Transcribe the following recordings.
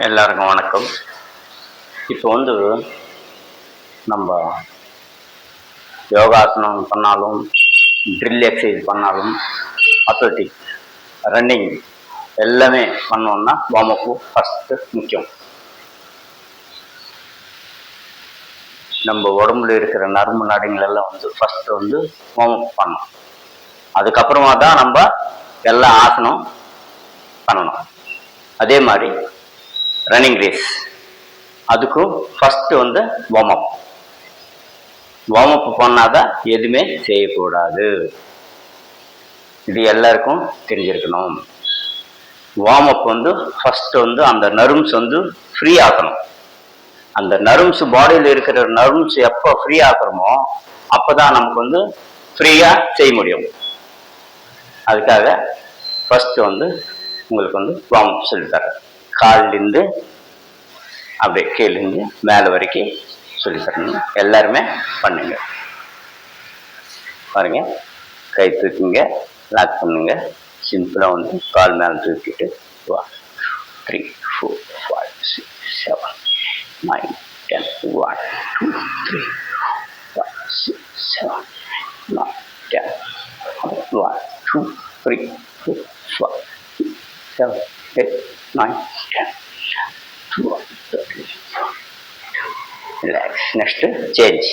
எல்லாருக்கும் வணக்கம். இப்போ நம்ம யோகாசனம் பண்ணாலும், ட்ரில் எக்ஸசைஸ் பண்ணாலும், அத்லெட்டிக் ரன்னிங் எல்லாமே பண்ணோம்னா வார்ம் ஃபஸ்ட்டு முக்கியம். நம்ம உடம்புல இருக்கிற நரம்பு நாடிகள் எல்லாம் ஃபஸ்ட்டு வார்ம் அப் பண்ணணும். அதுக்கப்புறமா தான் நம்ம எல்லா ஆசனம் பண்ணணும். அதே மாதிரி ரன்னிங் ரேஸ் அதுக்கும் ஃபஸ்ட்டு வார்ம் அப் பண்ணாதான் எதுவுமே செய்யக்கூடாது. இது எல்லாருக்கும் தெரிஞ்சிருக்கணும். வார்ம் அப் ஃபஸ்ட்டு அந்த நர்வ்ஸ் ஃப்ரீ ஆக்கணும். அந்த நர்வ்ஸ் பாடியில் இருக்கிற நர்வ்ஸ் எப்போ ஃப்ரீ ஆக்குறோமோ அப்போதான் நமக்கு ஃப்ரீயா செய்ய முடியும். அதுக்காக ஃபஸ்ட்டு உங்களுக்கு வார்ம் அப் சொல்லித்தரேன். காலிலிருந்து அப்படியே கீழிருந்து மேலே வரைக்கும் சொல்லித்தரணும். எல்லாருமே பண்ணுங்க. பாருங்க, கை தூக்குங்க, லாக் பண்ணுங்க. சிம்பிளாக கால் மேலே தூக்கிட்டு 1 3 4 5 6 7 9 10 1 2 3 5 6 7 9 10 1 2 3 4 5 6 7 8 9 10 2 3 relax. Next change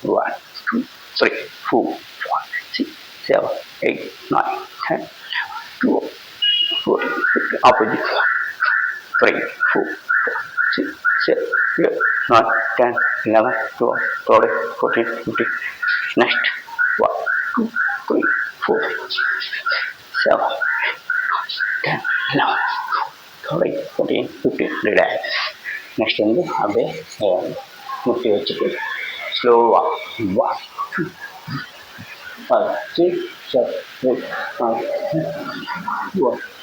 1 2 3 4 5 6 7 8 9 10 2 4 opposite 3 4 5 6 7 8 9 10 11 12 13 14 15. Next 1 2 3 4 7 10 11 12 14 15. Relax. Next அப்படியே முட்டி வச்சுட்டு ஸ்லோவாக 1 2 5 6 7 8 9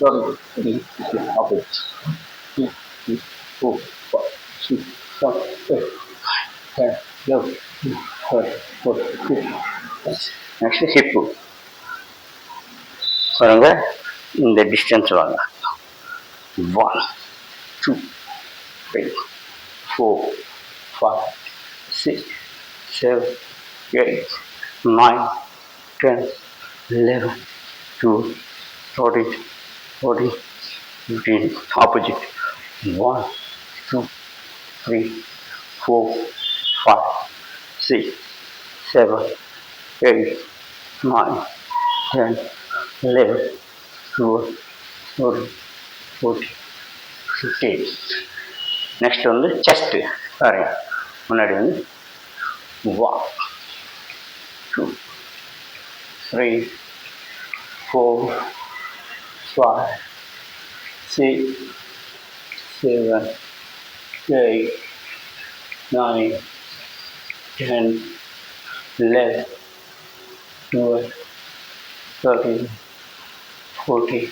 10 3 opposite 2 3 4 5 6 7 8 10 11 12 14 15. நெக்ஸ்ட் ஹிப்பு பாருங்க, இந்த டிஸ்டன்ஸ் வாங்க. 1 2 3 4 5 6 7 8 9 10 11 12 13 14 15. Opposite 1 2 3 4 5 6 7 8 9 10 11 12 13 14 15. நெக்ஸ்ட் செஸ்ட்டு பாருங்க. முன்னாடி 1 2 3 4 5 6 7 8 9 10 11 12 13 14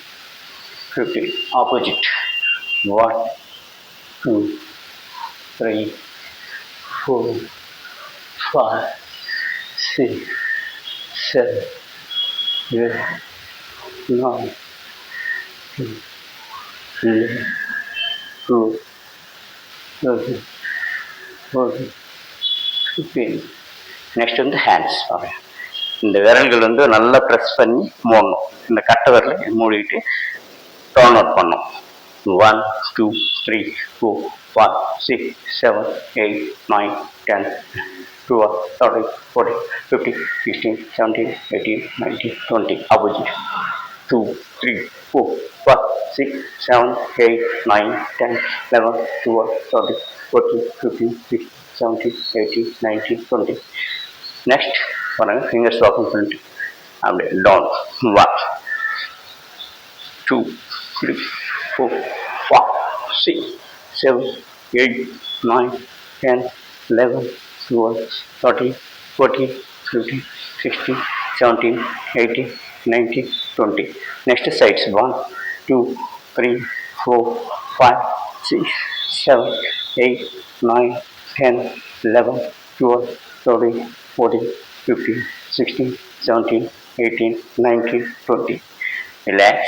15. Opposite 1 2 3 4 5 6 7 8 9 10 11 12 13 14 15. நெக்ஸ்ட் ஹேண்ட்ஸ் பாருங்க. இந்த விரல்கள் நல்லா ப்ரெஸ் பண்ணி மூடணும். இந்த கட்டை விரலை மூடிட்டு டர்ன் அவுட் பண்ணணும். 1 2 3 4 5 6 7 8 9 10 12 13 14 15 16 17 18 19 20. Opposite 2 3 4 5 6 7 8 9 10 11 12 13 14 15 16 17 18 19 20. நெக்ஸ்ட் பாருங்க, ஃபிங்கர்ஸ் ஓப்பன் பண்ணிட்டு அப்படியே down. 1 2 3 4 5 6 7 8 9 10 11 12 13 14 15 16 17 18 19 20. Next sides 1 2 3 4 5 6 7 8 9 10 11 12 13 14 15 16 17 18 19 20. Relax.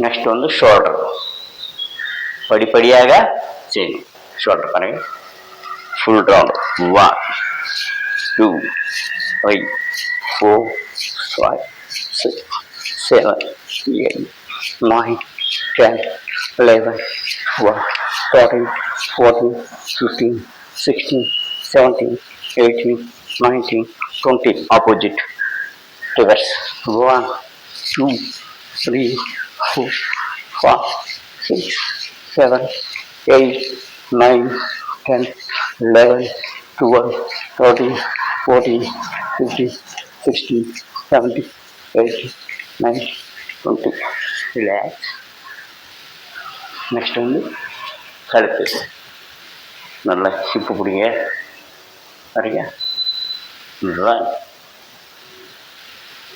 Next shoulder. படிப்படியாக செய்யணும். ஷோல்டர் பாருங்க, full round. 1 2 3 4 5 6 7 8 9 10 11 12 13 14 15 16 17 18 19 20. Opposite reverse. 1 2 3 4 5 6 7 8 9 10 11 12 13 14 15 16 17 18 19 20. Relax. Next வந்து கழுத்து நல்லா ஹிப்பு பிடிங்க. சரிங்க. 1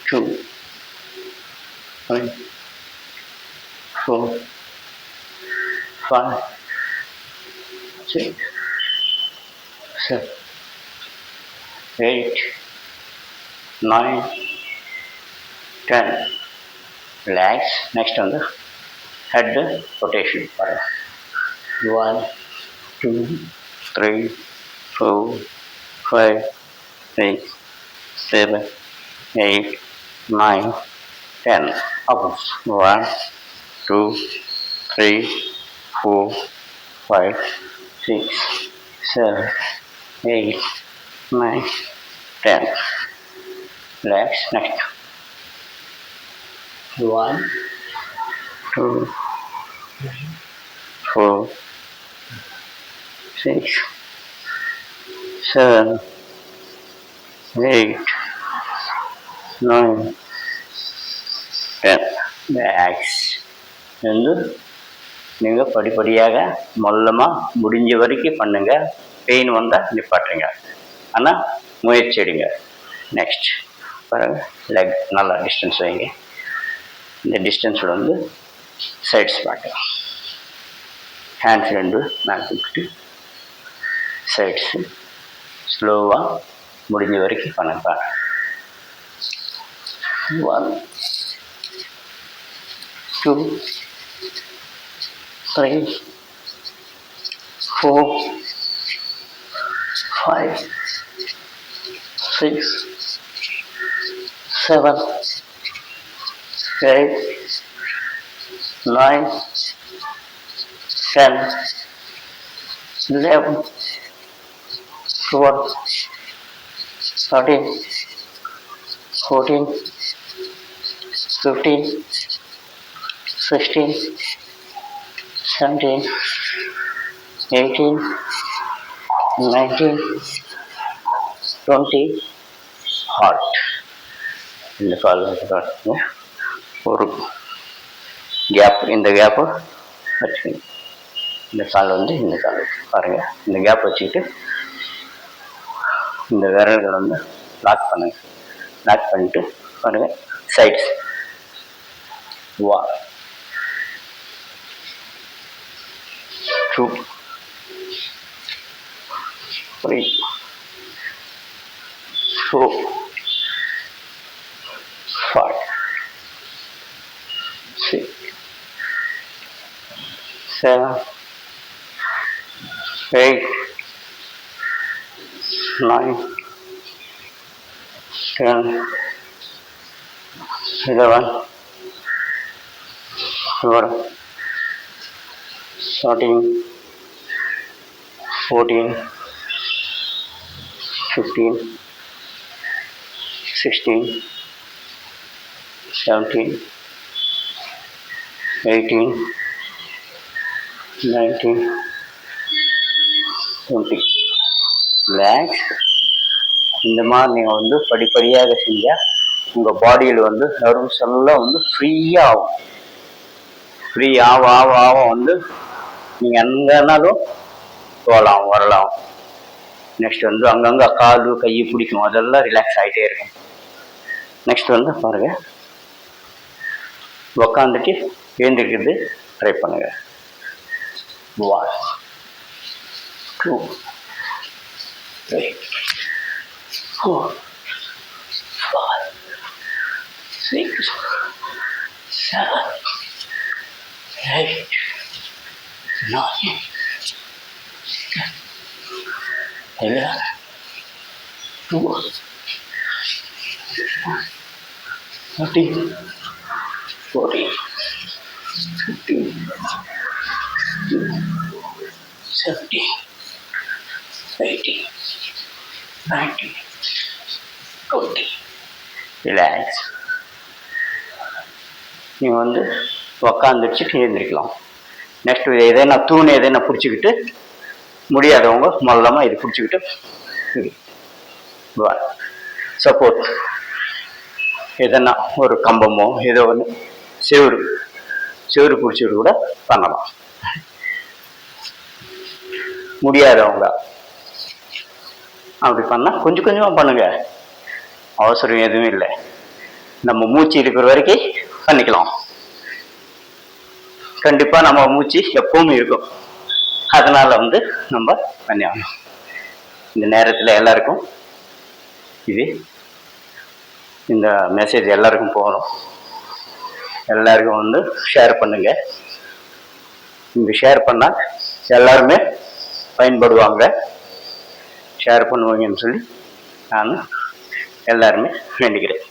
2 3 4 5 6 7 8 9 10. ரிலாக்ஸ். நெக்ஸ்ட் வந்து ஹெட் ரொட்டேஷன் பாருங்க. 1 2 3 4 5 6 7 8 9 10. Up. 1 2 3 4 5 6 7 8 9 10. Relax. Next. 1 2 3 4 6 7 8 9 10. Relax. வந்து நீங்கள் படிப்படியாக மொல்லமாக முடிஞ்ச வரைக்கும் பண்ணுங்கள். பெயின் வந்தால் நிப்பாட்டுங்க, ஆனால் முயற்சி எடுங்க. நெக்ஸ்ட் பாருங்கள், லெக் நல்லா டிஸ்டன்ஸ் வைங்க. இந்த டிஸ்டன்ஸில் வந்து சைட்ஸ் பார்க்கலாம். ஹேண்ட்ஸ் ரெண்டு மேலே தூக்கிட்டு சைட்ஸு ஸ்லோவாக முடிஞ்ச வரைக்கும் பண்ணுங்க. 1 2 3 4 5 6 7 8 9 10 11 12 13 14 15 16 17 18 19 20. ஹார்ட். இந்த கால் வந்து ஒரு கேப், இந்த கேப்பை வச்சுக்கணும். இந்த கால் வந்து இந்த கால் பாருங்கள். இந்த கேப் வச்சுக்கிட்டு இந்த விரல்கள் வந்து லாக் பண்ணுங்க. லாக் பண்ணிட்டு பாருங்கள் சைட்ஸ். 1 2 3 4 5 6 7 8 9 10 11 12 13 14 15 16 17 18 19 20. ரிலாக்ஸ். இந்த மாதிரி நீங்கள் வந்து படிப்படியாக செஞ்சால் உங்கள் பாடியில் வந்து நர்வ்ஸ் எல்லாம் வந்து ஃப்ரீயாக ஆகும். ஃப்ரீ ஆக ஆக ஆக வந்து நீங்கள் எங்கேனாலும் போகலாம் வரலாம். நெக்ஸ்ட் வந்து அங்கங்கே கால் கை பிடிக்கும், அதெல்லாம் ரிலாக்ஸ் ஆகிட்டே இருக்கும். நெக்ஸ்ட் வந்து பாருங்கள், உக்காந்துட்டு எழுந்திருக்கிறது ட்ரை பண்ணுங்கள். 1 2 3 4 5 6 7 8 13, 14, 15, 17, 18, 19, 20. ரிலாக்ஸ். நீங்கள் வந்து உக்காந்துச்சு எழுந்திரிக்கலாம். நெக்ஸ்ட் எதனா தூண் எதனா பிடிச்சிக்கிட்டு, முடியாதவங்க மொல்லமாக இது பிடிச்சிக்கிட்டு சப்போர்ட் எதனா ஒரு கம்பமோ ஏதோ ஒன்று செவுரு பிடிச்சிட்டு கூட பண்ணலாம். முடியாதவங்க அப்படி பண்ணால் கொஞ்சம் கொஞ்சமாக பண்ணுங்க, அவசரம் எதுவும் இல்லை. நம்ம மூச்சு இருக்கிற வரைக்கும் பண்ணிக்கலாம். கண்டிப்பாக நம்ம மூச்சு எப்பவும் இருக்கும், அதனால வந்து நம்ம பண்ணி ஆகணும். இந்த நேரத்தில் எல்லாருக்கும் இந்த மெசேஜ் எல்லாருக்கும் போகணும். எல்லாருக்கும் வந்து ஷேர் பண்ணுங்க. இந்த ஷேர் பண்ணால் எல்லாருமே பயன்படுவாங்க. ஷேர் பண்ணுவாங்கன்னு சொல்லி நான் எல்லாருமே வேண்டிக்கிறேன்.